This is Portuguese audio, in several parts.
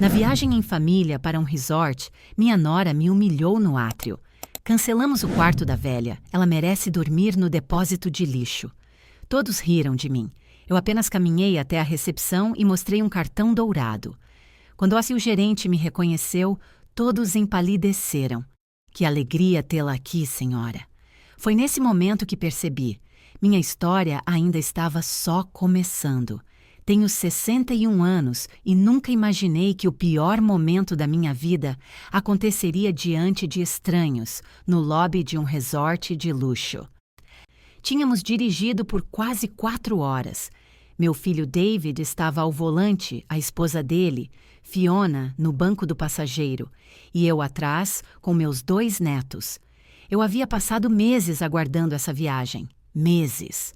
Na viagem em família para um resort, minha nora me humilhou no átrio. Cancelamos o quarto da velha. Ela merece dormir no depósito de lixo. Todos riram de mim. Eu apenas caminhei até a recepção e mostrei um cartão dourado. Quando o gerente me reconheceu, todos empalideceram. Que alegria tê-la aqui, senhora. Foi nesse momento que percebi. Minha história ainda estava só começando. Tenho 61 anos e nunca imaginei que o pior momento da minha vida aconteceria diante de estranhos, no lobby de um resort de luxo. Tínhamos dirigido por quase 4 horas. Meu filho David estava ao volante, a esposa dele, Fiona, no banco do passageiro, e eu atrás com meus 2 netos. Eu havia passado meses aguardando essa viagem. Meses.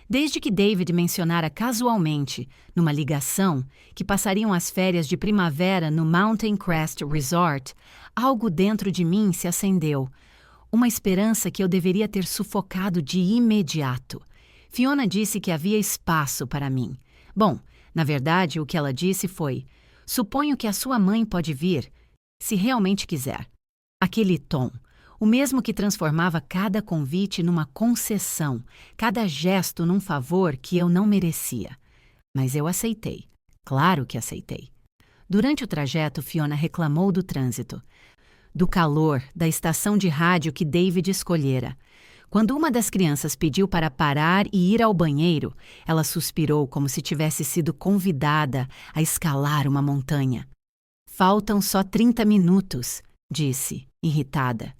Desde que David mencionara casualmente, numa ligação, que passariam as férias de primavera no Mountain Crest Resort, algo dentro de mim se acendeu. Uma esperança que eu deveria ter sufocado de imediato. Fiona disse que havia espaço para mim. Bom, na verdade, o que ela disse foi: suponho que a sua mãe pode vir, se realmente quiser. Aquele tom. O mesmo que transformava cada convite numa concessão, cada gesto num favor que eu não merecia. Mas eu aceitei. Claro que aceitei. Durante o trajeto, Fiona reclamou do trânsito, do calor, da estação de rádio que David escolhera. Quando uma das crianças pediu para parar e ir ao banheiro, ela suspirou como se tivesse sido convidada a escalar uma montanha. Faltam só 30 minutos, disse, irritada.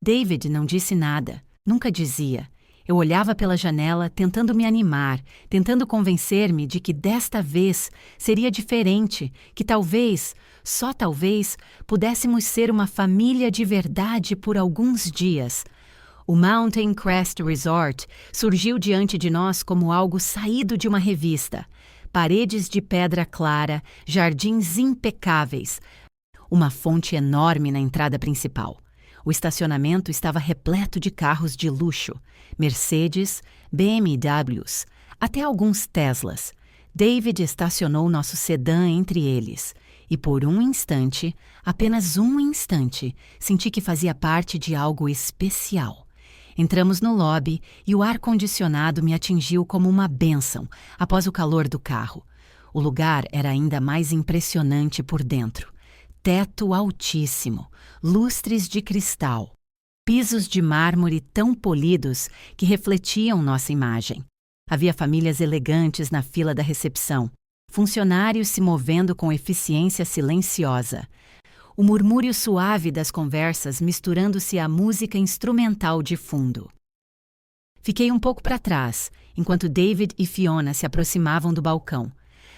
David não disse nada, nunca dizia. Eu olhava pela janela, tentando me animar, tentando convencer-me de que desta vez seria diferente, que talvez, só talvez, pudéssemos ser uma família de verdade por alguns dias. O Mountain Crest Resort surgiu diante de nós como algo saído de uma revista. Paredes de pedra clara, jardins impecáveis, uma fonte enorme na entrada principal. O estacionamento estava repleto de carros de luxo, Mercedes, BMWs, até alguns Teslas. David estacionou nosso sedã entre eles. E por um instante, apenas um instante, senti que fazia parte de algo especial. Entramos no lobby e o ar-condicionado me atingiu como uma bênção após o calor do carro. O lugar era ainda mais impressionante por dentro. Teto altíssimo, lustres de cristal, pisos de mármore tão polidos que refletiam nossa imagem. Havia famílias elegantes na fila da recepção, funcionários se movendo com eficiência silenciosa. O murmúrio suave das conversas misturando-se à música instrumental de fundo. Fiquei um pouco para trás, enquanto David e Fiona se aproximavam do balcão.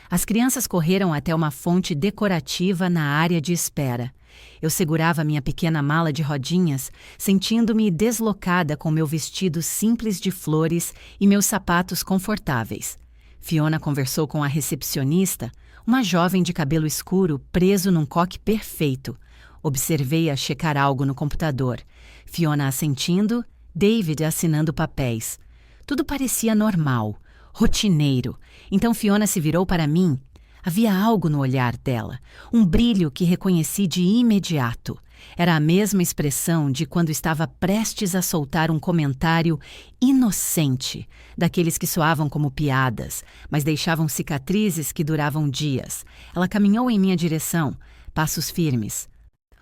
As crianças correram até uma fonte decorativa na área de espera. Eu segurava minha pequena mala de rodinhas, sentindo-me deslocada com meu vestido simples de flores e meus sapatos confortáveis. Fiona conversou com a recepcionista, uma jovem de cabelo escuro preso num coque perfeito. Observei-a checar algo no computador. Fiona assentindo, David assinando papéis. Tudo parecia normal. Rotineiro. Então Fiona se virou para mim. Havia algo no olhar dela, um brilho que reconheci de imediato. Era a mesma expressão de quando estava prestes a soltar um comentário inocente, daqueles que soavam como piadas, mas deixavam cicatrizes que duravam dias. Ela caminhou em minha direção, passos firmes.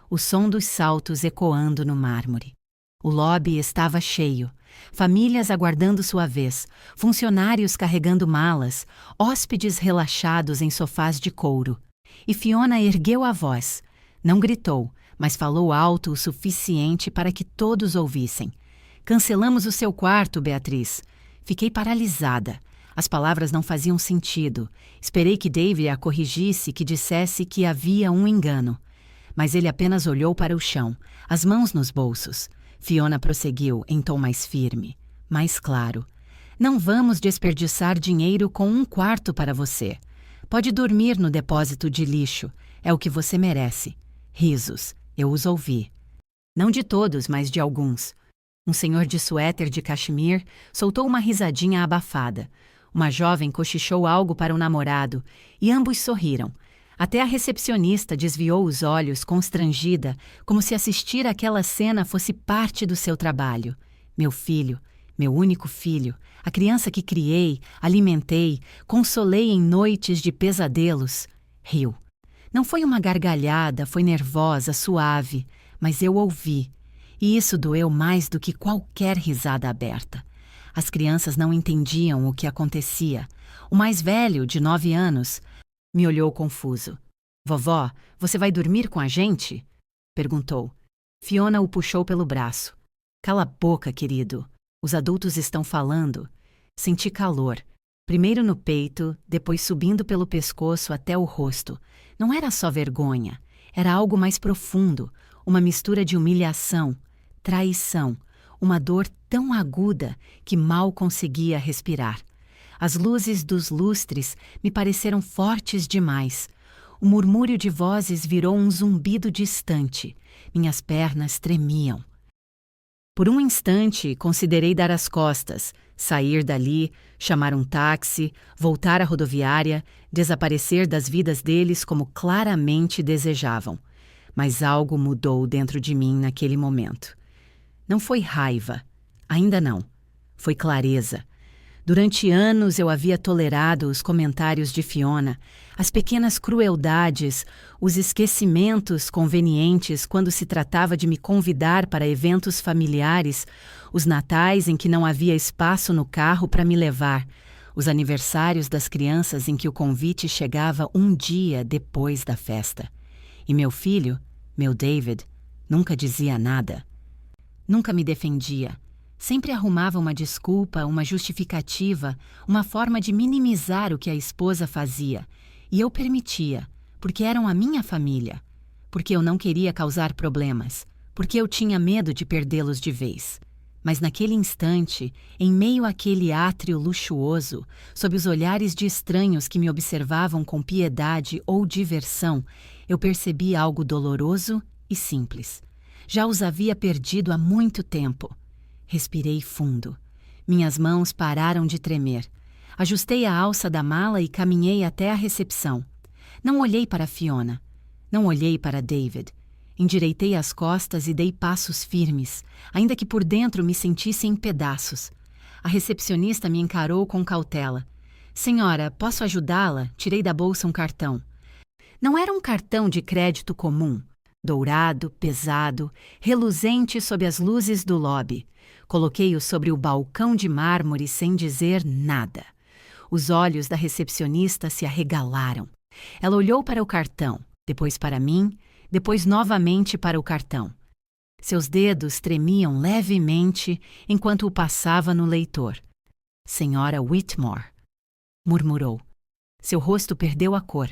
O som dos saltos ecoando no mármore. O lobby estava cheio. Famílias aguardando sua vez, funcionários carregando malas, hóspedes relaxados em sofás de couro. E Fiona ergueu a voz. Não gritou, mas falou alto o suficiente para que todos ouvissem. Cancelamos o seu quarto, Beatriz. Fiquei paralisada. As palavras não faziam sentido. Esperei que David a corrigisse, que dissesse que havia um engano. Mas ele apenas olhou para o chão, as mãos nos bolsos. Fiona prosseguiu em tom mais firme, mais claro. Não vamos desperdiçar dinheiro com um quarto para você. Pode dormir no depósito de lixo. É o que você merece. Risos. Eu os ouvi. Não de todos, mas de alguns. Um senhor de suéter de cachemir soltou uma risadinha abafada. Uma jovem cochichou algo para o namorado, e ambos sorriram. Até a recepcionista desviou os olhos, constrangida, como se assistir àquela cena fosse parte do seu trabalho. Meu filho, meu único filho, a criança que criei, alimentei, consolei em noites de pesadelos, riu. Não foi uma gargalhada, foi nervosa, suave, mas eu ouvi. E isso doeu mais do que qualquer risada aberta. As crianças não entendiam o que acontecia. O mais velho, de 9 anos, me olhou confuso. Vovó, você vai dormir com a gente? Perguntou. Fiona o puxou pelo braço. Cala a boca, querido. Os adultos estão falando. Senti calor. Primeiro no peito, depois subindo pelo pescoço até o rosto. Não era só vergonha. Era algo mais profundo. Uma mistura de humilhação, traição. Uma dor tão aguda que mal conseguia respirar. As luzes dos lustres me pareceram fortes demais. O murmúrio de vozes virou um zumbido distante. Minhas pernas tremiam. Por um instante, considerei dar as costas, sair dali, chamar um táxi, voltar à rodoviária, desaparecer das vidas deles como claramente desejavam. Mas algo mudou dentro de mim naquele momento. Não foi raiva. Ainda não. Foi clareza. Durante anos eu havia tolerado os comentários de Fiona, as pequenas crueldades, os esquecimentos convenientes quando se tratava de me convidar para eventos familiares, os natais em que não havia espaço no carro para me levar, os aniversários das crianças em que o convite chegava um dia depois da festa. E meu filho, meu David, nunca dizia nada. Nunca me defendia. Sempre arrumava uma desculpa, uma justificativa, uma forma de minimizar o que a esposa fazia. E eu permitia, porque eram a minha família. Porque eu não queria causar problemas. Porque eu tinha medo de perdê-los de vez. Mas naquele instante, em meio àquele átrio luxuoso, sob os olhares de estranhos que me observavam com piedade ou diversão, eu percebi algo doloroso e simples. Já os havia perdido há muito tempo. Respirei fundo. Minhas mãos pararam de tremer. Ajustei a alça da mala e caminhei até a recepção. Não olhei para Fiona. Não olhei para David. Endireitei as costas e dei passos firmes, ainda que por dentro me sentisse em pedaços. A recepcionista me encarou com cautela. Senhora, posso ajudá-la? Tirei da bolsa um cartão. Não era um cartão de crédito comum. Dourado, pesado, reluzente sob as luzes do lobby. Coloquei-o sobre o balcão de mármore sem dizer nada. Os olhos da recepcionista se arregalaram. Ela olhou para o cartão, depois para mim, depois novamente para o cartão. Seus dedos tremiam levemente enquanto o passava no leitor. Senhora Whitmore, murmurou. Seu rosto perdeu a cor.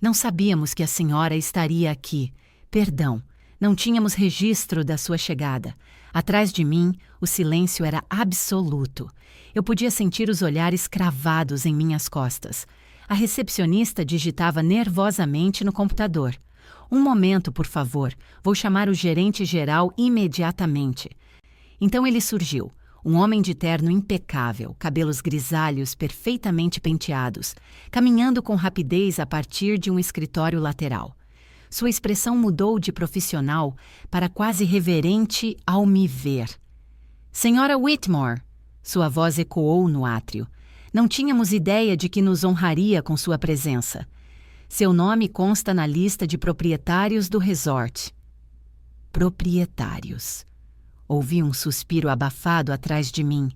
Não sabíamos que a senhora estaria aqui. Perdão, não tínhamos registro da sua chegada. Atrás de mim, o silêncio era absoluto. Eu podia sentir os olhares cravados em minhas costas. A recepcionista digitava nervosamente no computador. Um momento, por favor. Vou chamar o gerente geral imediatamente. Então ele surgiu. Um homem de terno impecável, cabelos grisalhos perfeitamente penteados, caminhando com rapidez a partir de um escritório lateral. Sua expressão mudou de profissional para quase reverente ao me ver. Senhora Whitmore, sua voz ecoou no átrio. Não tínhamos ideia de que nos honraria com sua presença. Seu nome consta na lista de proprietários do resort. Proprietários. Ouvi um suspiro abafado atrás de mim.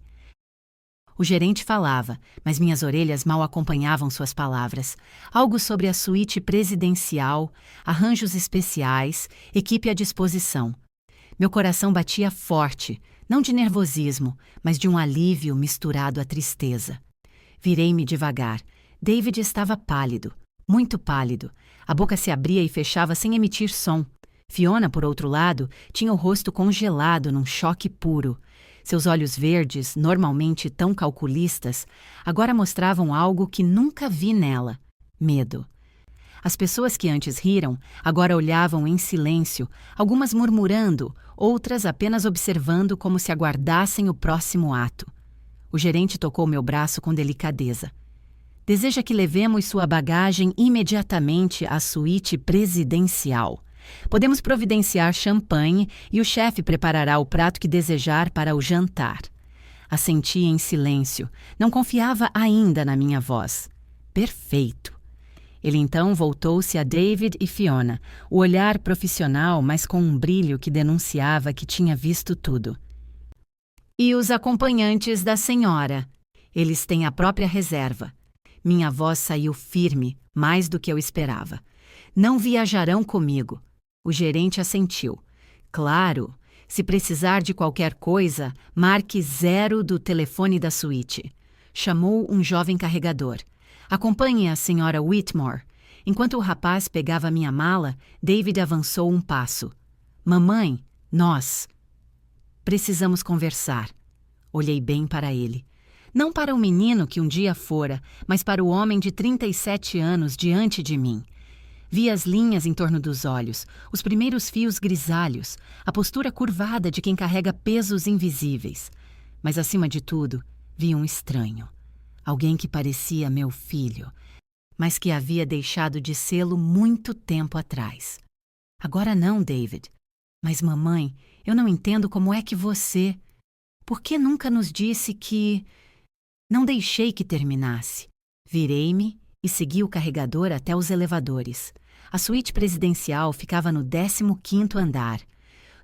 O gerente falava, mas minhas orelhas mal acompanhavam suas palavras. Algo sobre a suíte presidencial, arranjos especiais, equipe à disposição. Meu coração batia forte, não de nervosismo, mas de um alívio misturado à tristeza. Virei-me devagar. David estava pálido, muito pálido. A boca se abria e fechava sem emitir som. Fiona, por outro lado, tinha o rosto congelado num choque puro. Seus olhos verdes, normalmente tão calculistas, agora mostravam algo que nunca vi nela: medo. As pessoas que antes riram, agora olhavam em silêncio, algumas murmurando, outras apenas observando como se aguardassem o próximo ato. O gerente tocou meu braço com delicadeza. Deseja que levemos sua bagagem imediatamente à suíte presidencial. Podemos providenciar champanhe e o chefe preparará o prato que desejar para o jantar. Assenti em silêncio. Não confiava ainda na minha voz. Perfeito. Ele então voltou-se a David e Fiona, o olhar profissional, mas com um brilho que denunciava que tinha visto tudo. E os acompanhantes da senhora? Eles têm a própria reserva. Minha voz saiu firme, mais do que eu esperava. Não viajarão comigo. O gerente assentiu. Claro, se precisar de qualquer coisa, marque 0 do telefone da suíte. Chamou um jovem carregador. Acompanhe a senhora Whitmore. Enquanto o rapaz pegava minha mala, David avançou um passo. Mamãe, nós precisamos conversar. Olhei bem para ele. Não para o menino que um dia fora, mas para o homem de 37 anos diante de mim. Vi as linhas em torno dos olhos, os primeiros fios grisalhos, a postura curvada de quem carrega pesos invisíveis. Mas, acima de tudo, vi um estranho. Alguém que parecia meu filho, mas que havia deixado de sê-lo muito tempo atrás. Agora não, David. Mas, mamãe, eu não entendo como é que você... Por que nunca nos disse que... Não deixei que terminasse. Virei-me e segui o carregador até os elevadores. A suíte presidencial ficava no 15º andar.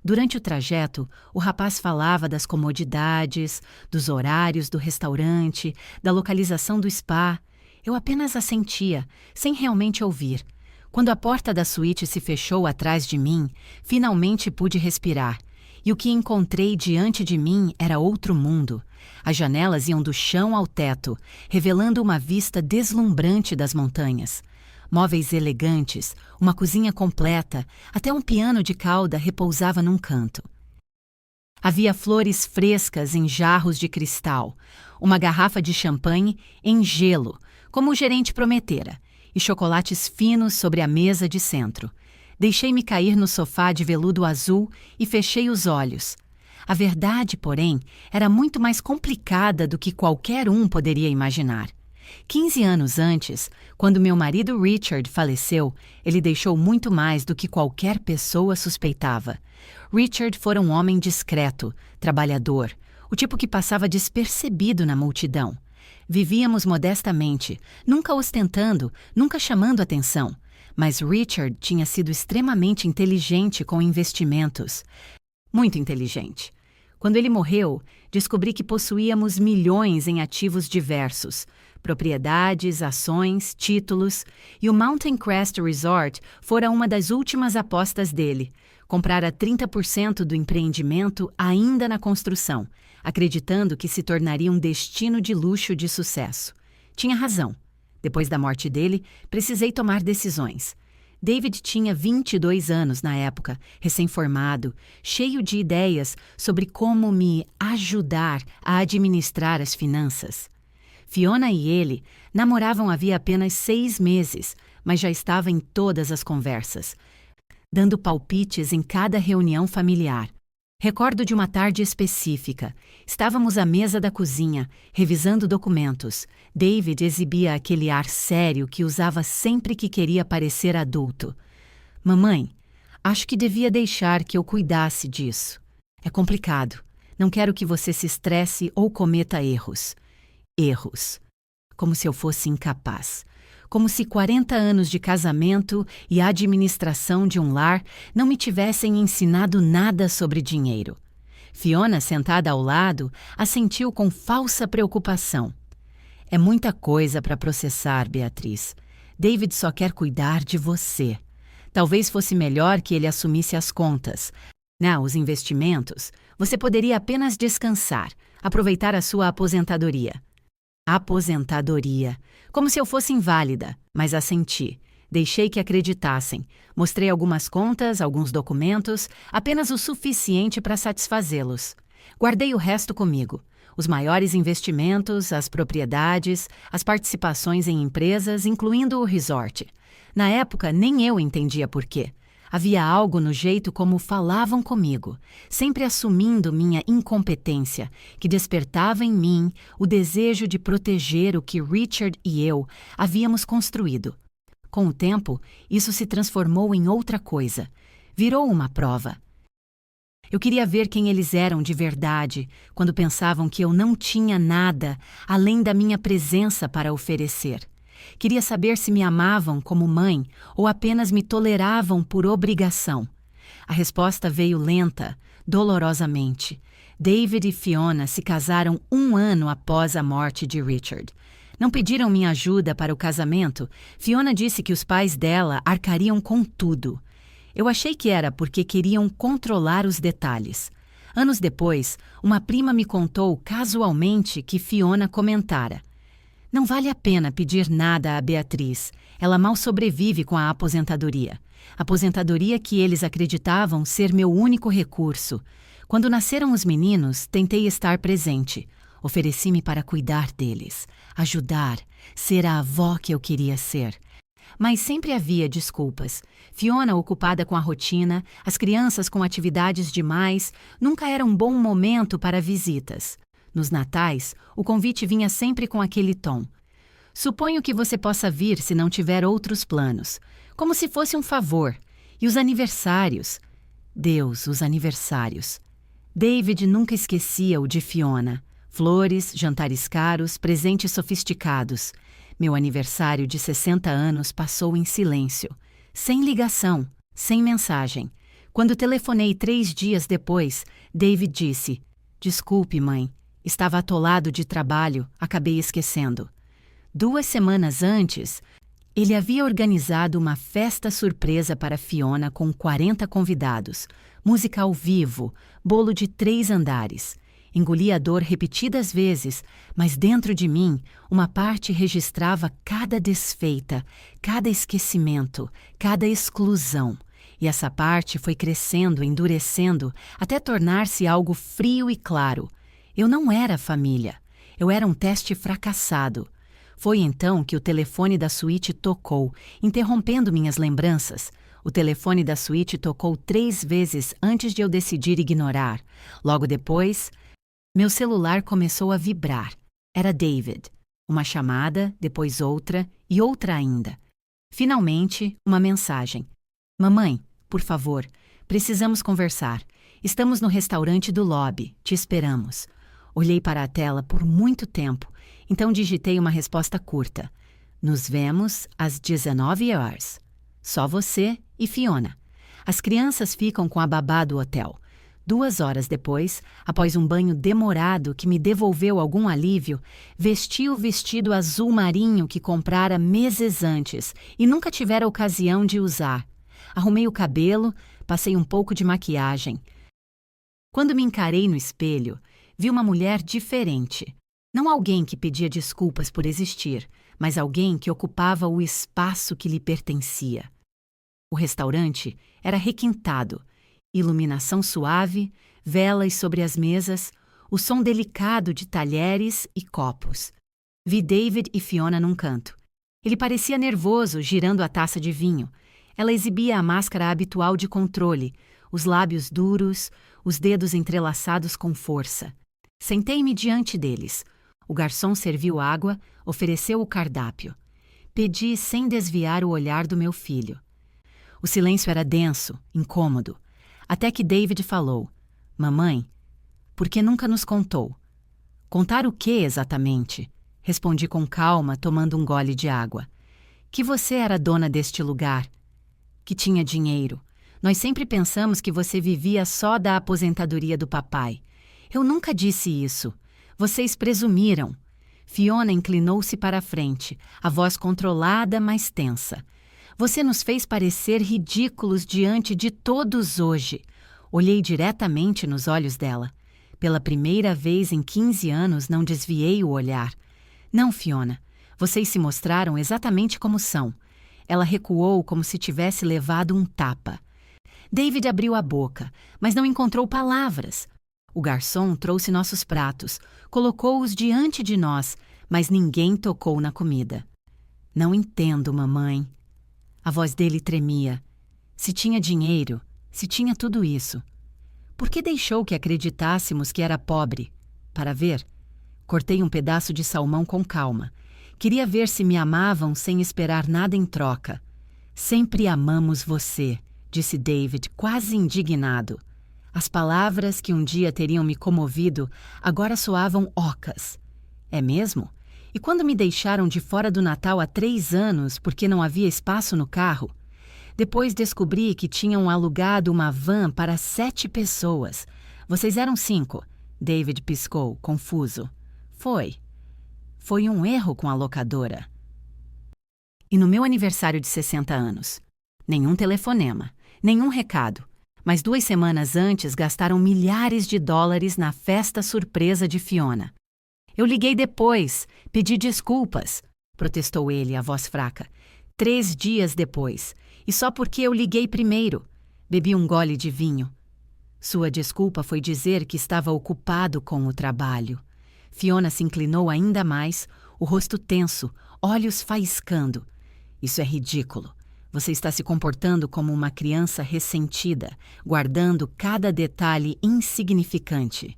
Durante o trajeto, o rapaz falava das comodidades, dos horários do restaurante, da localização do spa. Eu apenas assentia, sem realmente ouvir. Quando a porta da suíte se fechou atrás de mim, finalmente pude respirar. E o que encontrei diante de mim era outro mundo. As janelas iam do chão ao teto, revelando uma vista deslumbrante das montanhas. Móveis elegantes, uma cozinha completa, até um piano de cauda repousava num canto. Havia flores frescas em jarros de cristal, uma garrafa de champanhe em gelo, como o gerente prometera, e chocolates finos sobre a mesa de centro. Deixei-me cair no sofá de veludo azul e fechei os olhos. A verdade, porém, era muito mais complicada do que qualquer um poderia imaginar. 15 anos antes, quando meu marido Richard faleceu, ele deixou muito mais do que qualquer pessoa suspeitava. Richard fora um homem discreto, trabalhador, o tipo que passava despercebido na multidão. Vivíamos modestamente, nunca ostentando, nunca chamando atenção. Mas Richard tinha sido extremamente inteligente com investimentos. Muito inteligente. Quando ele morreu, descobri que possuíamos milhões em ativos diversos, propriedades, ações, títulos, e o Mountain Crest Resort fora uma das últimas apostas dele. Comprara 30% do empreendimento ainda na construção, acreditando que se tornaria um destino de luxo de sucesso. Tinha razão. Depois da morte dele, precisei tomar decisões. David tinha 22 anos na época, recém-formado, cheio de ideias sobre como me ajudar a administrar as finanças. Fiona e ele namoravam havia apenas 6 meses, mas já estava em todas as conversas, dando palpites em cada reunião familiar. Recordo de uma tarde específica. Estávamos à mesa da cozinha, revisando documentos. David exibia aquele ar sério que usava sempre que queria parecer adulto. Mamãe, acho que devia deixar que eu cuidasse disso. É complicado. Não quero que você se estresse ou cometa erros. Erros. Como se eu fosse incapaz. Como se 40 anos de casamento e a administração de um lar não me tivessem ensinado nada sobre dinheiro. Fiona, sentada ao lado, assentiu com falsa preocupação. É muita coisa para processar, Beatriz. David só quer cuidar de você. Talvez fosse melhor que ele assumisse as contas. Os investimentos, você poderia apenas descansar, aproveitar a sua aposentadoria. Aposentadoria. Como se eu fosse inválida, mas assenti. Deixei que acreditassem. Mostrei algumas contas, alguns documentos, apenas o suficiente para satisfazê-los. Guardei o resto comigo. Os maiores investimentos, as propriedades, as participações em empresas, incluindo o resort. Na época, nem eu entendia por quê. Havia algo no jeito como falavam comigo, sempre assumindo minha incompetência, que despertava em mim o desejo de proteger o que Richard e eu havíamos construído. Com o tempo, isso se transformou em outra coisa. Virou uma prova. Eu queria ver quem eles eram de verdade, quando pensavam que eu não tinha nada além da minha presença para oferecer. Queria saber se me amavam como mãe ou apenas me toleravam por obrigação. A resposta veio lenta, dolorosamente. David e Fiona se casaram 1 ano após a morte de Richard. Não pediram minha ajuda para o casamento. Fiona disse que os pais dela arcariam com tudo. Eu achei que era porque queriam controlar os detalhes. Anos depois, uma prima me contou casualmente que Fiona comentara: "Não vale a pena pedir nada a Beatriz. Ela mal sobrevive com a aposentadoria. Aposentadoria que eles acreditavam ser meu único recurso. Quando nasceram os meninos, tentei estar presente. Ofereci-me para cuidar deles, ajudar, ser a avó que eu queria ser. Mas sempre havia desculpas. Fiona ocupada com a rotina, as crianças com atividades demais, nunca era um bom momento para visitas. Nos natais, o convite vinha sempre com aquele tom: "Suponho que você possa vir se não tiver outros planos", como se fosse um favor. E os aniversários? Deus, os aniversários. David nunca esquecia o de Fiona. Flores, jantares caros, presentes sofisticados. Meu aniversário de 60 anos passou em silêncio, sem ligação, sem mensagem. Quando telefonei 3 dias depois, David disse: "Desculpe, mãe, estava atolado de trabalho, acabei esquecendo." 2 semanas antes, ele havia organizado uma festa surpresa para Fiona com 40 convidados, música ao vivo, bolo de 3 andares. Engoli a dor repetidas vezes, mas dentro de mim, uma parte registrava cada desfeita, cada esquecimento, cada exclusão. E essa parte foi crescendo, endurecendo, até tornar-se algo frio e claro. Eu não era família. Eu era um teste fracassado. Foi então que o telefone da suíte tocou, interrompendo minhas lembranças. O telefone da suíte tocou 3 vezes antes de eu decidir ignorar. Logo depois, meu celular começou a vibrar. Era David. Uma chamada, depois outra e outra ainda. Finalmente, uma mensagem: "Mamãe, por favor, precisamos conversar. Estamos no restaurante do lobby, te esperamos." Olhei para a tela por muito tempo, então digitei uma resposta curta: "Nos vemos às 19 horas. Só você e Fiona. As crianças ficam com a babá do hotel." 2 horas depois, após um banho demorado que me devolveu algum alívio, vesti o vestido azul marinho que comprara meses antes e nunca tivera ocasião de usar. Arrumei o cabelo, passei um pouco de maquiagem. Quando me encarei no espelho, vi uma mulher diferente. Não alguém que pedia desculpas por existir, mas alguém que ocupava o espaço que lhe pertencia. O restaurante era requintado. Iluminação suave, velas sobre as mesas, o som delicado de talheres e copos. Vi David e Fiona num canto. Ele parecia nervoso, girando a taça de vinho. Ela exibia a máscara habitual de controle, os lábios duros, os dedos entrelaçados com força. Sentei-me diante deles. O garçom serviu água, ofereceu o cardápio. Pedi sem desviar o olhar do meu filho. O silêncio era denso, incômodo. Até que David falou: "Mamãe, por que nunca nos contou?" "Contar o quê exatamente?" Respondi com calma, tomando um gole de água. "Que você era dona deste lugar. Que tinha dinheiro. Nós sempre pensamos que você vivia só da aposentadoria do papai. Eu nunca disse isso. Vocês presumiram." Fiona inclinou-se para a frente, a voz controlada, mas tensa. "Você nos fez parecer ridículos diante de todos hoje." Olhei diretamente nos olhos dela. Pela primeira vez em 15 anos não desviei o olhar. "Não, Fiona, vocês se mostraram exatamente como são." Ela recuou como se tivesse levado um tapa. David abriu a boca, mas não encontrou palavras. O garçom trouxe nossos pratos, colocou-os diante de nós, mas ninguém tocou na comida. "Não entendo, mamãe." A voz dele tremia. Se tinha dinheiro, se tinha tudo isso, por que deixou que acreditássemos que era pobre? Para ver, cortei um pedaço de salmão com calma. Queria ver se me amavam sem esperar nada em troca. Sempre amamos você, disse David, quase indignado. As palavras que um dia teriam me comovido agora soavam ocas. É mesmo? E quando me deixaram de fora do Natal há 3 anos porque não havia espaço no carro? Depois descobri que tinham alugado uma van para 7 pessoas. Vocês eram 5. David piscou, confuso. Foi. Foi um erro com a locadora. E no meu aniversário de 60 anos? Nenhum telefonema, nenhum recado. Mas 2 semanas antes gastaram milhares de dólares na festa surpresa de Fiona. Eu liguei depois, pedi desculpas, protestou ele, a voz fraca. 3 dias depois, e só porque eu liguei primeiro. Bebi um gole de vinho. Sua desculpa foi dizer que estava ocupado com o trabalho. Fiona se inclinou ainda mais, o rosto tenso, olhos faiscando. Isso é ridículo. Você está se comportando como uma criança ressentida, guardando cada detalhe insignificante.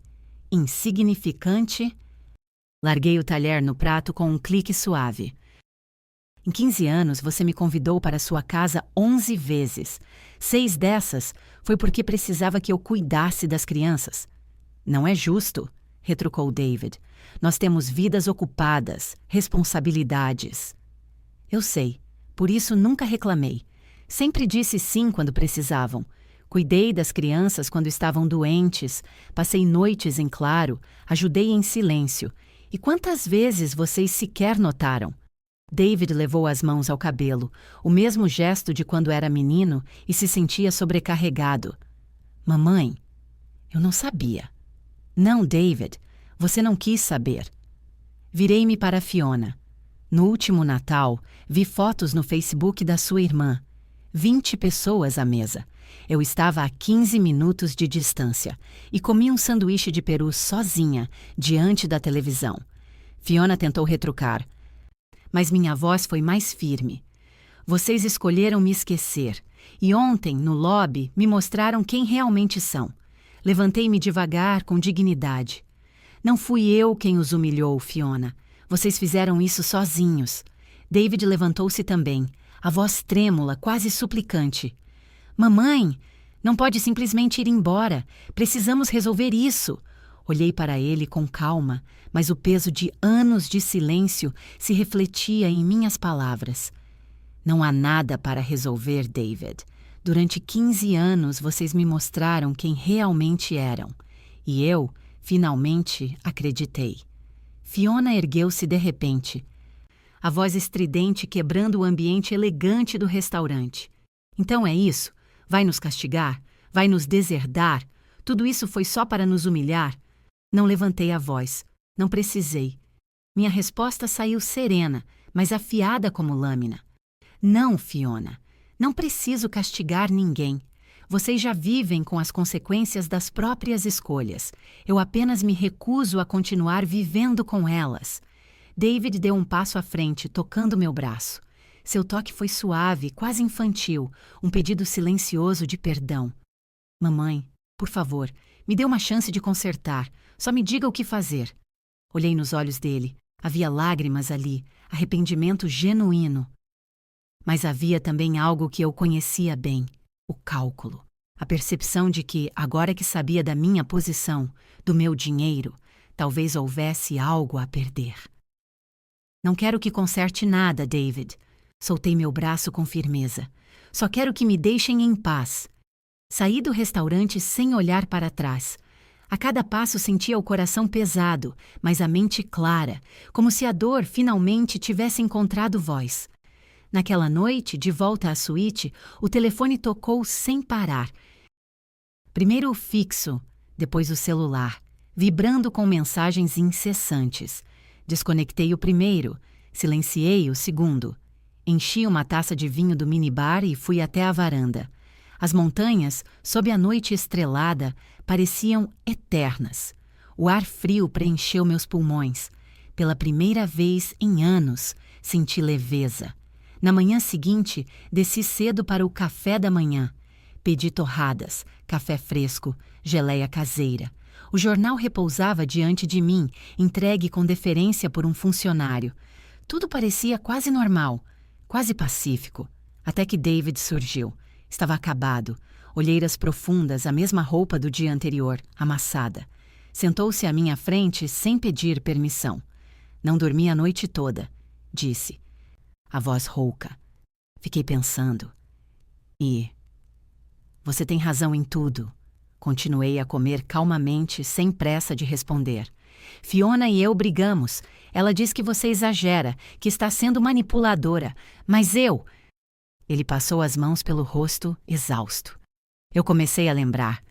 Insignificante? Larguei o talher no prato com um clique suave. Em 15 anos, você me convidou para sua casa 11 vezes. 6 dessas foi porque precisava que eu cuidasse das crianças. Não é justo, retrucou David. Nós temos vidas ocupadas, responsabilidades. Eu sei, por isso nunca reclamei. Sempre disse sim quando precisavam. Cuidei das crianças quando estavam doentes, passei noites em claro, ajudei em silêncio. E quantas vezes vocês sequer notaram? David levou as mãos ao cabelo, o mesmo gesto de quando era menino e se sentia sobrecarregado. Mamãe, eu não sabia. Não, David, você não quis saber. Virei-me para Fiona. No último Natal, vi fotos no Facebook da sua irmã. 20 pessoas à mesa. Eu estava a 15 minutos de distância e comi um sanduíche de peru sozinha, diante da televisão. Fiona tentou retrucar, mas minha voz foi mais firme. Vocês escolheram me esquecer, e ontem, no lobby, me mostraram quem realmente são. Levantei-me devagar, com dignidade. Não fui eu quem os humilhou, Fiona. Vocês fizeram isso sozinhos. David levantou-se também, a voz trêmula, quase suplicante. Mamãe, não pode simplesmente ir embora. Precisamos resolver isso. Olhei para ele com calma, mas o peso de anos de silêncio se refletia em minhas palavras. Não há nada para resolver, David. Durante 15 anos vocês me mostraram quem realmente eram. E eu, finalmente, acreditei. Fiona ergueu-se de repente, a voz estridente quebrando o ambiente elegante do restaurante. Então é isso? Vai nos castigar? Vai nos deserdar? Tudo isso foi só para nos humilhar? Não levantei a voz. Não precisei. Minha resposta saiu serena, mas afiada como lâmina. Não, Fiona. Não preciso castigar ninguém. Vocês já vivem com as consequências das próprias escolhas. Eu apenas me recuso a continuar vivendo com elas. David deu um passo à frente, tocando meu braço. Seu toque foi suave, quase infantil, um pedido silencioso de perdão. Mamãe, por favor, me dê uma chance de consertar. Só me diga o que fazer. Olhei nos olhos dele. Havia lágrimas ali, arrependimento genuíno. Mas havia também algo que eu conhecia bem. O cálculo. A percepção de que, agora que sabia da minha posição, do meu dinheiro, talvez houvesse algo a perder. Não quero que conserte nada, David. Soltei meu braço com firmeza. Só quero que me deixem em paz. Saí do restaurante sem olhar para trás. A cada passo sentia o coração pesado, mas a mente clara, como se a dor finalmente tivesse encontrado voz. Naquela noite, de volta à suíte, o telefone tocou sem parar. Primeiro o fixo, depois o celular, vibrando com mensagens incessantes. Desconectei o primeiro, silenciei o segundo. Enchi uma taça de vinho do minibar e fui até a varanda. As montanhas, sob a noite estrelada, pareciam eternas. O ar frio preencheu meus pulmões. Pela primeira vez em anos, senti leveza. Na manhã seguinte, desci cedo para o café da manhã. Pedi torradas, café fresco, geleia caseira. O jornal repousava diante de mim, entregue com deferência por um funcionário. Tudo parecia quase normal, quase pacífico, até que David surgiu. Estava acabado, olheiras profundas, a mesma roupa do dia anterior, amassada. Sentou-se à minha frente sem pedir permissão. Não dormi a noite toda, disse. A voz rouca. Fiquei pensando. Você tem razão em tudo. Continuei a comer calmamente, sem pressa de responder. Fiona e eu brigamos. Ela diz que você exagera, que está sendo manipuladora. Mas eu... Ele passou as mãos pelo rosto, exausto. Eu comecei a lembrar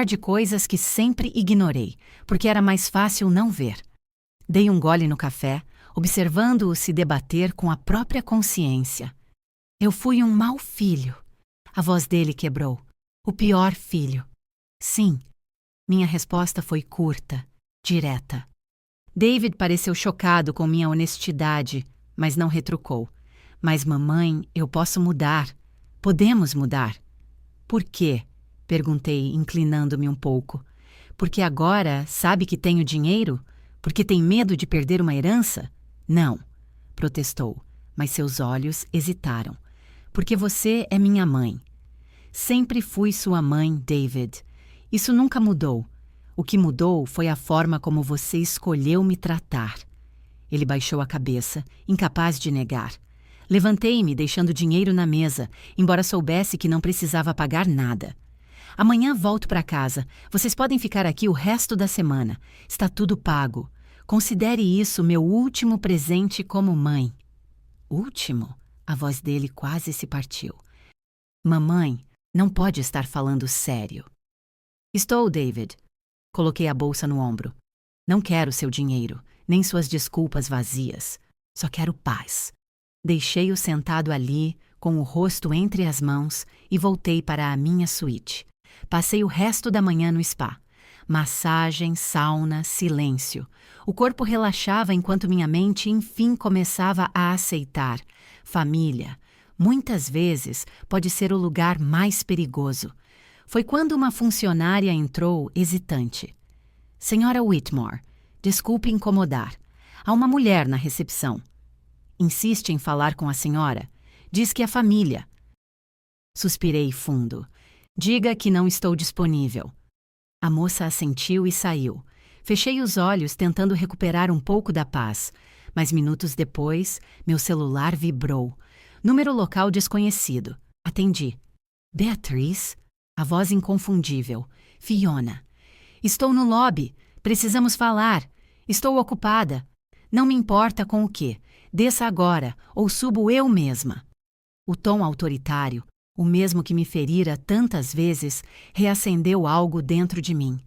de coisas que sempre ignorei, porque era mais fácil não ver. Dei um gole no café, observando-o se debater com a própria consciência. Eu fui um mau filho. A voz dele quebrou. O pior filho. Sim. Minha resposta foi curta, direta. David pareceu chocado com minha honestidade, mas não retrucou. Mas, mamãe, eu posso mudar. Podemos mudar. Por quê? Perguntei, inclinando-me um pouco. Porque agora sabe que tenho dinheiro? Porque tem medo de perder uma herança? Não, protestou, mas seus olhos hesitaram. Porque você é minha mãe. Sempre fui sua mãe, David. Isso nunca mudou. O que mudou foi a forma como você escolheu me tratar. Ele baixou a cabeça, incapaz de negar. Levantei-me, deixando dinheiro na mesa, embora soubesse que não precisava pagar nada. Amanhã volto para casa. Vocês podem ficar aqui o resto da semana. Está tudo pago. Considere isso meu último presente como mãe. Último? A voz dele quase se partiu. Mamãe, não pode estar falando sério. Estou, David. Coloquei a bolsa no ombro. Não quero seu dinheiro, nem suas desculpas vazias. Só quero paz. Deixei-o sentado ali, com o rosto entre as mãos, e voltei para a minha suíte. Passei o resto da manhã no spa. Massagem, sauna, silêncio. O corpo relaxava enquanto minha mente enfim começava a aceitar. Família, muitas vezes, pode ser o lugar mais perigoso. Foi quando uma funcionária entrou, hesitante. Senhora Whitmore, desculpe incomodar. Há uma mulher na recepção. Insiste em falar com a senhora. Diz que é família. Suspirei fundo. Diga que não estou disponível. A moça assentiu e saiu. Fechei os olhos tentando recuperar um pouco da paz, mas minutos depois, meu celular vibrou. Número local desconhecido. Atendi. Beatriz? A voz inconfundível. Fiona. Estou no lobby. Precisamos falar. Estou ocupada. Não me importa com o quê. Desça agora, ou subo eu mesma. O tom autoritário, o mesmo que me ferira tantas vezes, reacendeu algo dentro de mim.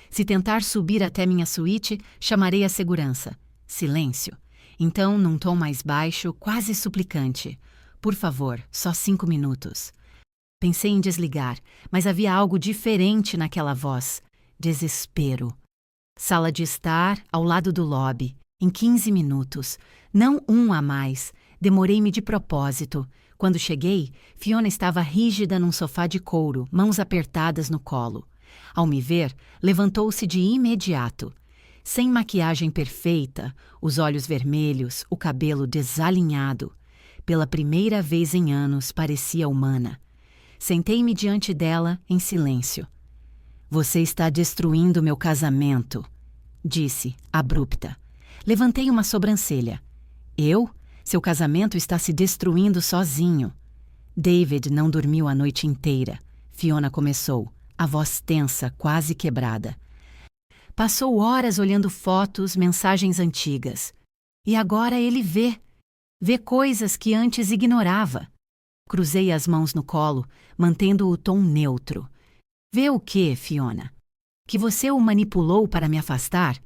Se tentar subir até minha suíte, chamarei a segurança. Silêncio. Então, num tom mais baixo, quase suplicante. Por favor, só 5 minutos. Pensei em desligar, mas havia algo diferente naquela voz. Desespero. Sala de estar, ao lado do lobby. Em 15 minutos. Não um a mais. Demorei-me de propósito. Quando cheguei, Fiona estava rígida num sofá de couro, mãos apertadas no colo. Ao me ver, levantou-se de imediato. Sem maquiagem perfeita, os olhos vermelhos, o cabelo desalinhado. Pela primeira vez em anos, parecia humana. Sentei-me diante dela, em silêncio. Você está destruindo meu casamento, disse, abrupta. Levantei uma sobrancelha. Eu? Seu casamento está se destruindo sozinho. David não dormiu a noite inteira. Fiona começou, a voz tensa, quase quebrada. Passou horas olhando fotos, mensagens antigas. E agora ele vê. Vê coisas que antes ignorava. Cruzei as mãos no colo, mantendo o tom neutro. Vê o quê, Fiona? Que você o manipulou para me afastar?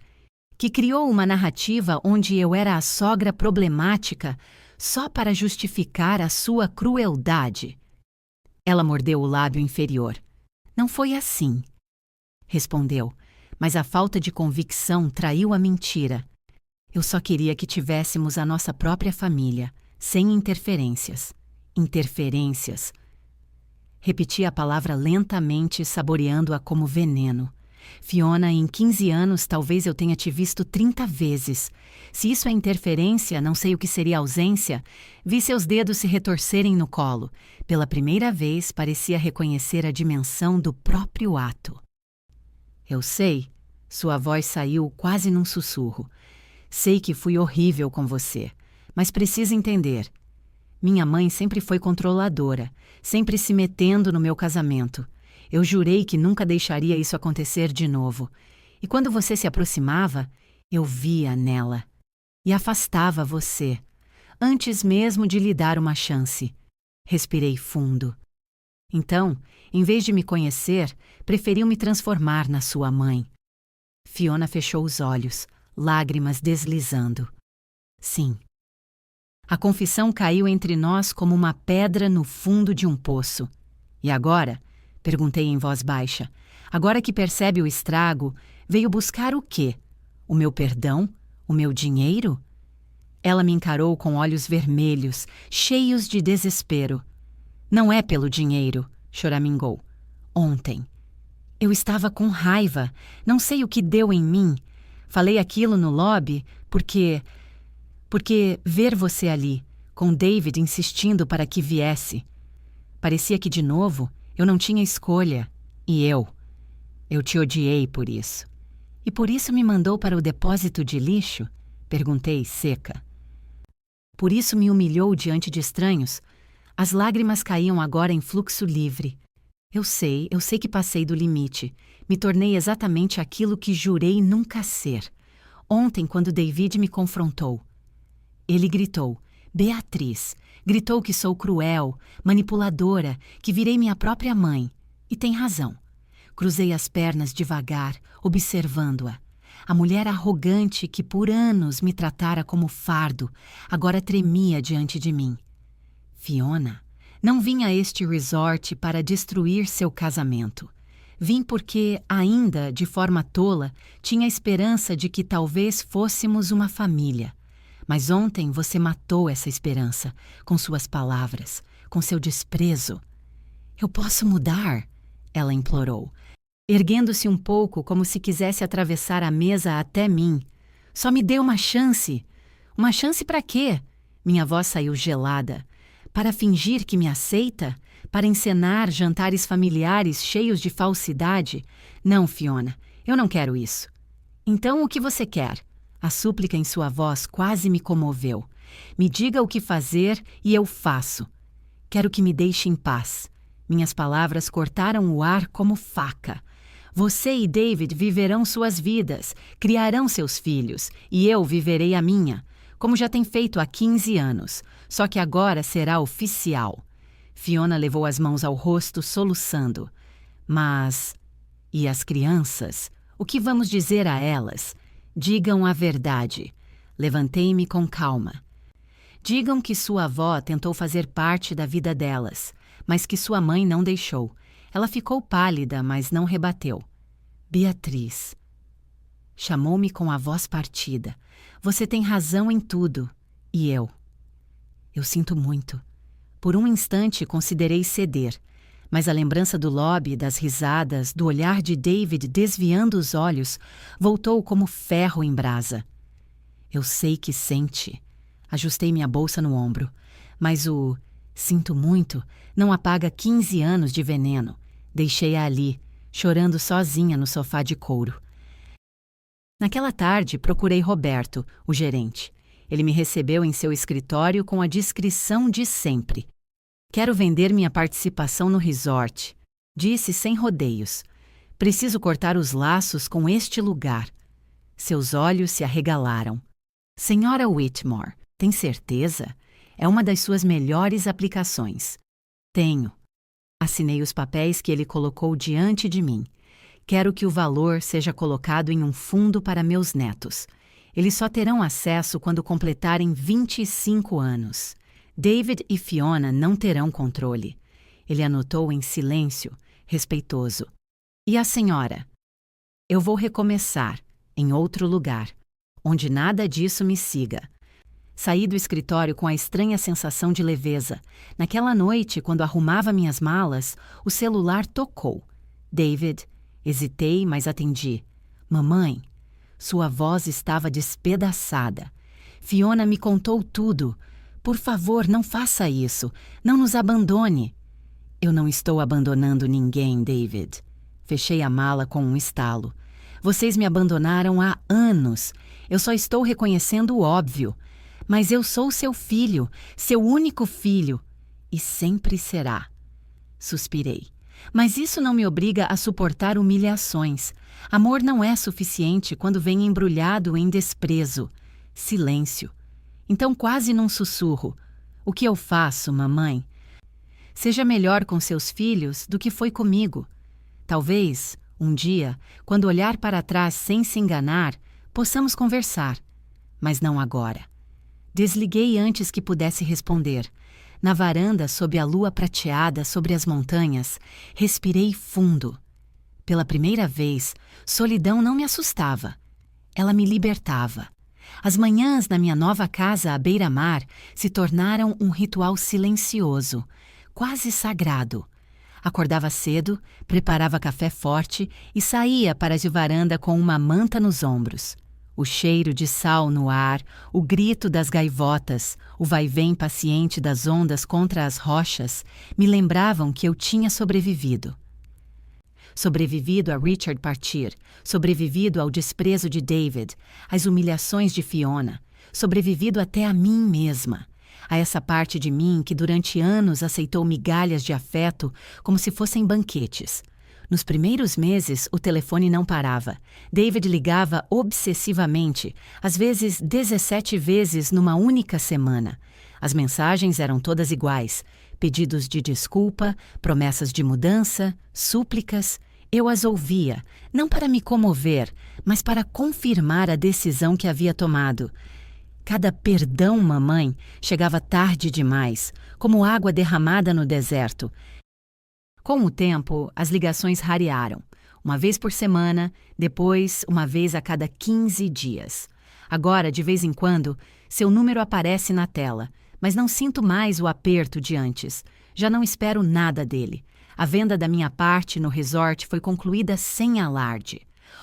Que criou uma narrativa onde eu era a sogra problemática só para justificar a sua crueldade. Ela mordeu o lábio inferior. Não foi assim. Respondeu, mas a falta de convicção traiu a mentira. Eu só queria que tivéssemos a nossa própria família. sem interferências. Interferências. Repeti a palavra lentamente, saboreando-a como veneno. Fiona, em 15 anos, talvez eu tenha te visto 30 vezes. Se isso é interferência, não sei o que seria ausência. Vi seus dedos se retorcerem no colo. Pela primeira vez, parecia reconhecer a dimensão do próprio ato. Eu sei. Sua voz saiu quase num sussurro. Sei que fui horrível com você, mas precisa entender. Minha mãe sempre foi controladora, sempre se metendo no meu casamento. Eu jurei que nunca deixaria isso acontecer de novo. E quando você se aproximava, eu via nela. E afastava você, antes mesmo de lhe dar uma chance. Respirei fundo. Então, em vez de me conhecer, preferiu me transformar na sua mãe. Fiona fechou os olhos, lágrimas deslizando. Sim. A confissão caiu entre nós como uma pedra no fundo de um poço. E agora? Perguntei em voz baixa. Agora que percebe o estrago, veio buscar o quê? O meu perdão? O meu dinheiro? Ela me encarou com olhos vermelhos, cheios de desespero. Não é pelo dinheiro, choramingou. Ontem. Eu estava com raiva. Não sei o que deu em mim. Falei aquilo no lobby porque ver você ali, com David insistindo para que viesse. Parecia que, de novo, eu não tinha escolha. E eu te odiei por isso. E por isso me mandou para o depósito de lixo? Perguntei, seca. Por isso me humilhou diante de estranhos? As lágrimas caíam agora em fluxo livre. Eu sei que passei do limite. Me tornei exatamente aquilo que jurei nunca ser. Ontem, quando David me confrontou. Ele gritou, Beatriz, gritou que sou cruel, manipuladora, que virei minha própria mãe. E tem razão. Cruzei as pernas devagar, observando-a. A mulher arrogante que por anos me tratara como fardo, agora tremia diante de mim. Fiona, não vim a este resort para destruir seu casamento. Vim porque, ainda de forma tola, tinha esperança de que talvez fôssemos uma família. Mas ontem você matou essa esperança, com suas palavras, com seu desprezo. Eu posso mudar? Ela implorou, erguendo-se um pouco como se quisesse atravessar a mesa até mim. Só me dê uma chance. Uma chance para quê? Minha voz saiu gelada. Para fingir que me aceita? Para encenar jantares familiares cheios de falsidade? Não, Fiona, eu não quero isso. Então o que você quer? A súplica em sua voz quase me comoveu. Me diga o que fazer e eu faço. Quero que me deixe em paz. Minhas palavras cortaram o ar como faca. Você e David viverão suas vidas, criarão seus filhos, e eu viverei a minha, como já tem feito há 15 anos, só que agora será oficial. Fiona levou as mãos ao rosto, soluçando. Mas... e as crianças? O que vamos dizer a elas? Digam a verdade. Levantei-me com calma. Digam que sua avó tentou fazer parte da vida delas, mas que sua mãe não deixou. Ela ficou pálida, mas não rebateu. Beatriz. Chamou-me com a voz partida. Você tem razão em tudo. E eu? Eu sinto muito. Por um instante considerei ceder, mas a lembrança do lobby, das risadas, do olhar de David desviando os olhos, voltou como ferro em brasa. Eu sei que sente. Ajustei minha bolsa no ombro, mas o sinto muito não apaga 15 anos de veneno. Deixei-a ali, chorando sozinha no sofá de couro. Naquela tarde, procurei Roberto, o gerente. Ele me recebeu em seu escritório com a discrição de sempre. Quero vender minha participação no resort, disse sem rodeios. Preciso cortar os laços com este lugar. Seus olhos se arregalaram. Senhora Whitmore, tem certeza? É uma das suas melhores aplicações. Tenho. Assinei os papéis que ele colocou diante de mim. Quero que o valor seja colocado em um fundo para meus netos. Eles só terão acesso quando completarem 25 anos. David e Fiona não terão controle. Ele anotou em silêncio, respeitoso. E a senhora? Eu vou recomeçar, em outro lugar, onde nada disso me siga. Saí do escritório com a estranha sensação de leveza. Naquela noite, quando arrumava minhas malas, o celular tocou. David. Hesitei, mas atendi. Mamãe. Sua voz estava despedaçada. Fiona me contou tudo. Por favor, não faça isso. Não nos abandone. Eu não estou abandonando ninguém, David. Fechei a mala com um estalo. Vocês me abandonaram há anos. Eu só estou reconhecendo o óbvio. Mas eu sou seu filho, seu único filho. E sempre será. Suspirei. Mas isso não me obriga a suportar humilhações. Amor não é suficiente quando vem embrulhado em desprezo. Silêncio. Então, quase num sussurro. O que eu faço, mamãe? Seja melhor com seus filhos do que foi comigo. Talvez, um dia, quando olhar para trás sem se enganar, possamos conversar. Mas não agora. Desliguei antes que pudesse responder. Na varanda, sob a lua prateada sobre as montanhas, respirei fundo. Pela primeira vez, solidão não me assustava. Ela me libertava. As manhãs na minha nova casa à beira-mar se tornaram um ritual silencioso, quase sagrado. Acordava cedo, preparava café forte e saía para de varanda com uma manta nos ombros. O cheiro de sal no ar, o grito das gaivotas, o vai-vem paciente das ondas contra as rochas me lembravam que eu tinha sobrevivido. Sobrevivido a Richard partir, sobrevivido ao desprezo de David, às humilhações de Fiona, sobrevivido até a mim mesma, a essa parte de mim que durante anos aceitou migalhas de afeto como se fossem banquetes. Nos primeiros meses, o telefone não parava. David ligava obsessivamente, às vezes 17 vezes numa única semana. As mensagens eram todas iguais. Pedidos de desculpa, promessas de mudança, súplicas. Eu as ouvia, não para me comover, mas para confirmar a decisão que havia tomado. Cada perdão, mamãe, chegava tarde demais, como água derramada no deserto. Com o tempo, as ligações rarearam. Uma vez por semana, depois uma vez a cada 15 dias. Agora, de vez em quando, seu número aparece na tela, mas não sinto mais o aperto de antes. Já não espero nada dele. A venda da minha parte no resort foi concluída sem alarde.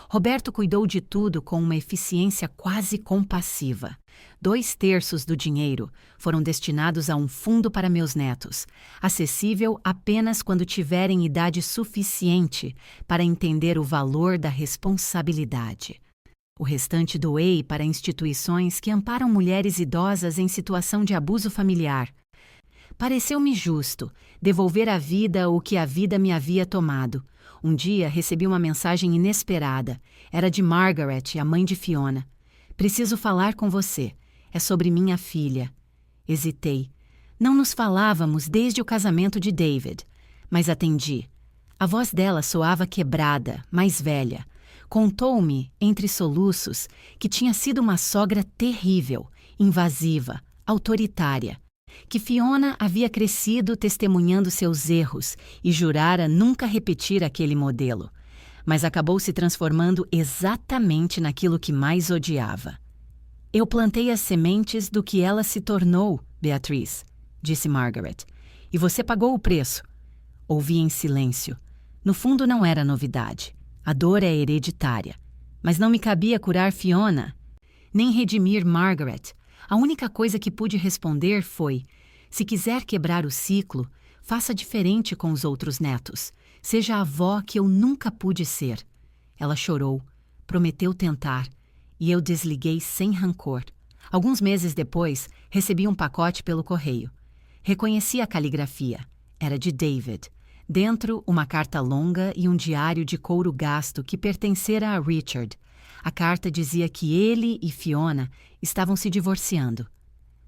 Roberto cuidou de tudo com uma eficiência quase compassiva. 2/3 do dinheiro foram destinados a um fundo para meus netos, acessível apenas quando tiverem idade suficiente para entender o valor da responsabilidade. O restante doei para instituições que amparam mulheres idosas em situação de abuso familiar. Pareceu-me justo devolver à vida o que a vida me havia tomado. Um dia recebi uma mensagem inesperada. Era de Margaret, a mãe de Fiona. Preciso falar com você. É sobre minha filha. Hesitei. Não nos falávamos desde o casamento de David, mas atendi. A voz dela soava quebrada, mais velha. Contou-me, entre soluços, que tinha sido uma sogra terrível, invasiva, autoritária, que Fiona havia crescido testemunhando seus erros e jurara nunca repetir aquele modelo, mas acabou se transformando exatamente naquilo que mais odiava. Eu plantei as sementes do que ela se tornou, Beatriz, disse Margaret, e você pagou o preço. Ouvi em silêncio. No fundo não era novidade. A dor é hereditária. Mas não me cabia curar Fiona, nem redimir Margaret. A única coisa que pude responder foi: se quiser quebrar o ciclo, faça diferente com os outros netos. Seja a avó que eu nunca pude ser. Ela chorou, prometeu tentar, e eu desliguei sem rancor. Alguns meses depois, recebi um pacote pelo correio. Reconheci a caligrafia. Era de David. Dentro, uma carta longa e um diário de couro gasto que pertencera a Richard. A carta dizia que ele e Fiona estavam se divorciando.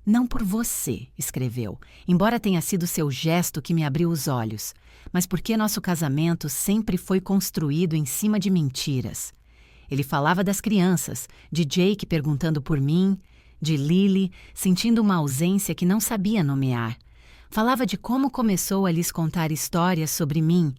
Não por você, escreveu, embora tenha sido seu gesto que me abriu os olhos, mas porque nosso casamento sempre foi construído em cima de mentiras. Ele falava das crianças, de Jake perguntando por mim, de Lily sentindo uma ausência que não sabia nomear. Falava de como começou a lhes contar histórias sobre mim.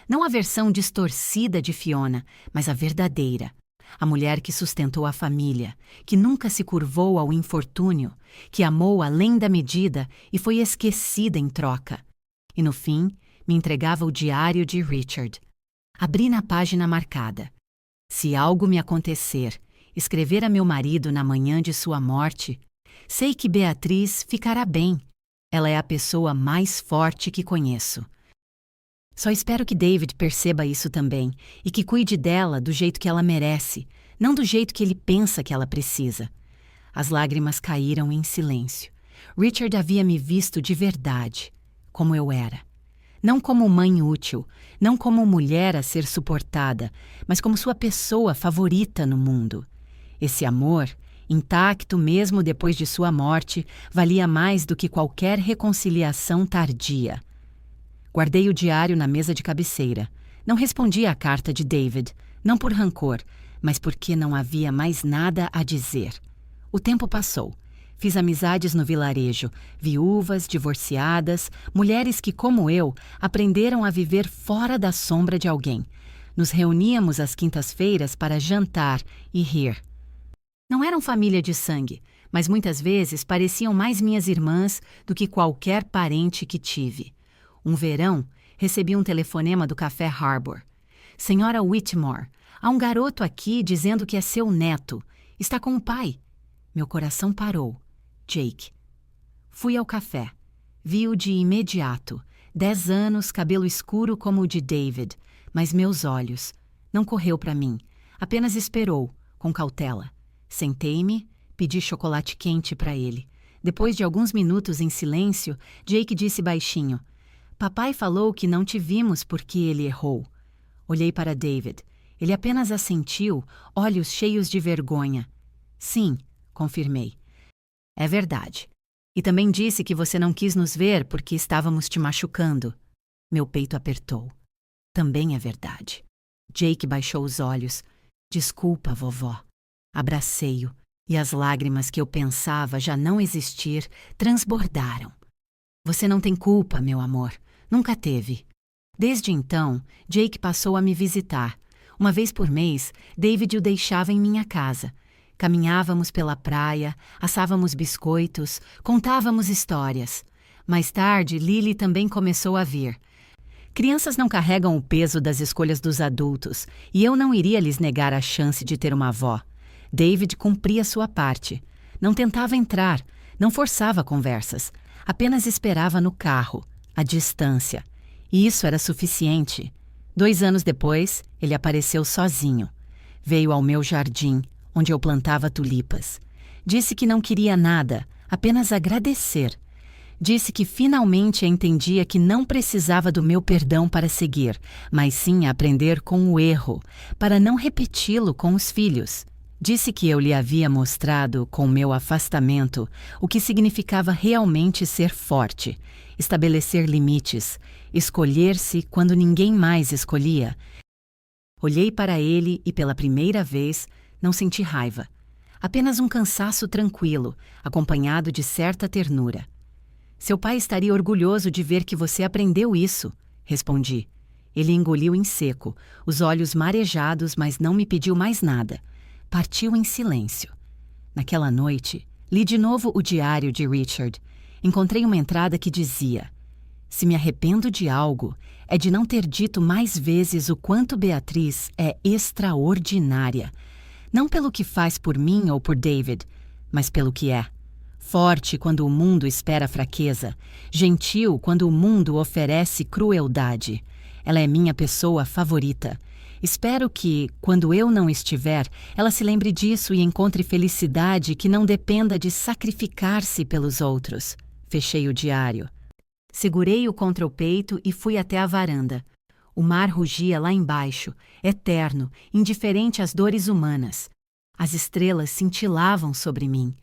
Não a versão distorcida de Fiona, mas a verdadeira. A mulher que sustentou a família, que nunca se curvou ao infortúnio, que amou além da medida e foi esquecida em troca. E no fim, me entregava o diário de Richard. Abri na página marcada. Se algo me acontecer, escrever a meu marido na manhã de sua morte, sei que Beatriz ficará bem. Ela é a pessoa mais forte que conheço. Só espero que David perceba isso também e que cuide dela do jeito que ela merece, não do jeito que ele pensa que ela precisa. As lágrimas caíram em silêncio. Richard havia me visto de verdade, como eu era. Não como mãe útil, não como mulher a ser suportada, mas como sua pessoa favorita no mundo. Esse amor, intacto mesmo depois de sua morte, valia mais do que qualquer reconciliação tardia. Guardei o diário na mesa de cabeceira. Não respondi à carta de David, não por rancor, mas porque não havia mais nada a dizer. O tempo passou. Fiz amizades no vilarejo, viúvas, divorciadas, mulheres que, como eu, aprenderam a viver fora da sombra de alguém. Nos reuníamos às quintas-feiras para jantar e rir. Não eram família de sangue, mas muitas vezes pareciam mais minhas irmãs do que qualquer parente que tive. Um verão, recebi um telefonema do Café Harbor. Senhora Whitmore, há um garoto aqui dizendo que é seu neto. Está com o pai. Meu coração parou. Jake. Fui ao café. Vi-o de imediato. 10 anos, cabelo escuro como o de David. Mas meus olhos. Não correu para mim. Apenas esperou, com cautela. Sentei-me, pedi chocolate quente para ele. Depois de alguns minutos em silêncio, Jake disse baixinho: Papai falou que não te vimos porque ele errou. Olhei para David. Ele apenas assentiu, olhos cheios de vergonha. Sim, confirmei. É verdade. E também disse que você não quis nos ver porque estávamos te machucando. Meu peito apertou. Também é verdade. Jake baixou os olhos. Desculpa, vovó. Abracei-o, e as lágrimas que eu pensava já não existir transbordaram. Você não tem culpa, meu amor. Nunca teve. Desde então, Jake passou a me visitar. Uma vez por mês, David o deixava em minha casa. Caminhávamos pela praia, assávamos biscoitos, contávamos histórias. Mais tarde, Lily também começou a vir. Crianças não carregam o peso das escolhas dos adultos, e eu não iria lhes negar a chance de ter uma avó. David cumpria sua parte. Não tentava entrar, não forçava conversas. Apenas esperava no carro, à distância. E isso era suficiente. 2 anos depois, ele apareceu sozinho. Veio ao meu jardim, onde eu plantava tulipas. Disse que não queria nada, apenas agradecer. Disse que finalmente entendia que não precisava do meu perdão para seguir, mas sim aprender com o erro, para não repeti-lo com os filhos. Disse que eu lhe havia mostrado, com meu afastamento, o que significava realmente ser forte, estabelecer limites, escolher-se quando ninguém mais escolhia. Olhei para ele e, pela primeira vez, não senti raiva. Apenas um cansaço tranquilo, acompanhado de certa ternura. Seu pai estaria orgulhoso de ver que você aprendeu isso, respondi. Ele engoliu em seco, os olhos marejados, mas não me pediu mais nada. Partiu em silêncio. Naquela noite, li de novo o diário de Richard. Encontrei uma entrada que dizia: se me arrependo de algo, é de não ter dito mais vezes o quanto Beatriz é extraordinária. Não pelo que faz por mim ou por David, mas pelo que é. Forte quando o mundo espera fraqueza, gentil quando o mundo oferece crueldade. Ela é minha pessoa favorita. Espero que, quando eu não estiver, ela se lembre disso e encontre felicidade que não dependa de sacrificar-se pelos outros. Fechei o diário. Segurei-o contra o peito e fui até a varanda. O mar rugia lá embaixo, eterno, indiferente às dores humanas. As estrelas cintilavam sobre mim.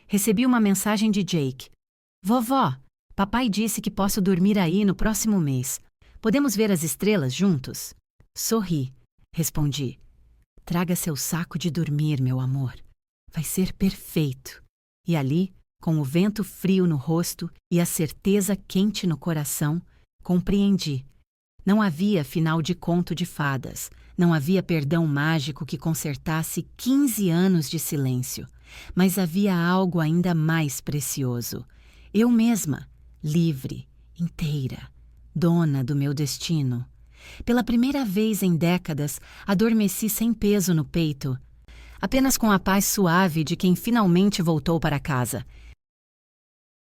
Recebi uma mensagem de Jake. Vovó, papai disse que posso dormir aí no próximo mês. Podemos ver as estrelas juntos? Sorri. Respondi. Traga seu saco de dormir, meu amor. Vai ser perfeito. E ali, com o vento frio no rosto e a certeza quente no coração, compreendi. Não havia final de conto de fadas, Não havia perdão mágico que consertasse 15 anos de silêncio, mas havia algo ainda mais precioso. Eu mesma, livre, inteira, dona do meu destino. Pela primeira vez em décadas, adormeci sem peso no peito, apenas com a paz suave de quem finalmente voltou para casa.